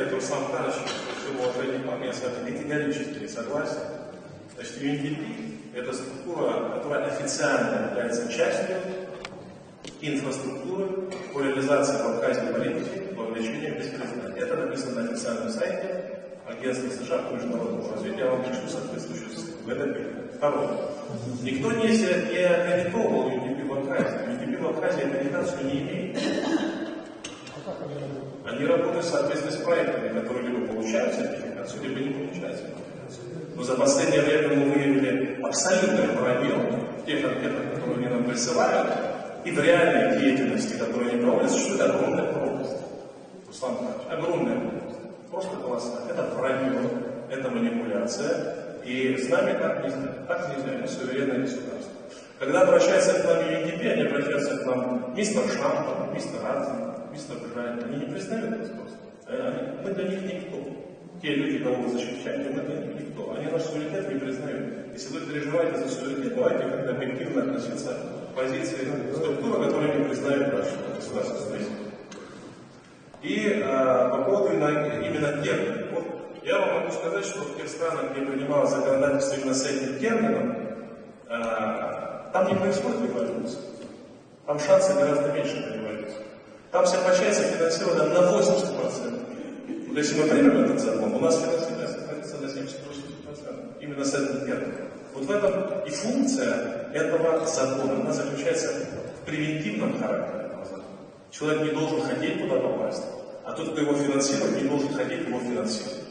это Руслан Карович, всего уважения к вам, я с вами категорически не согласен. Значит, UNDP – это структура, которая официально является частью инфраструктуры по реализации кавказской политики по вовлечению беспрецедентно. Это написано на официальном сайте Агентства США по международному развитию. Я вам пишу соответствующую ссылку. Второе. Никто не аккредитовал UNDP в Абхазии. UNDP в Абхазии аккредитацию не имеет. Они работают в соответствии с проектами, которые либо получают сертификацию, либо не получают сертификацию. Но за последнее время мы выявили абсолютный пробел в тех анкетах, которые они нам присылают, и в реальной деятельности, которую они проводят, существует огромная пропасть. Руслан Иванович, огромная пропасть. Просто колоссально. Это пробел, это манипуляция. И с нами так нельзя, мы суверенное государство. Когда обращаются к нам UNDP, они обращаются к нам мистер Шампан, мистер Арзен, мистер Брайан. Они не признают нас просто. Мы для них никто. Те люди, кого вы защищаете, мы для них никто. Они наш суверенитет не признают. Если вы переживаете за суверенитет, давайте как-то объективно относиться к позиции структуры, которые не признают наше государство. И по поводу именно термина. Вот, я вам могу сказать, что в тех странах, где принималось законодательство именно с этим термином, там не происходит революция. Там шансы гораздо меньше на революцию. Там вся часть финансирована на 80%. Если мы примем этот закон, у нас финансирование находится на 70-80%. Именно с этим термином. Вот в этом и функция этого закона, она заключается в превентивном характере. Человек не должен хотеть туда попасть, а тот, кто его финансирует, не должен хотеть его финансировать.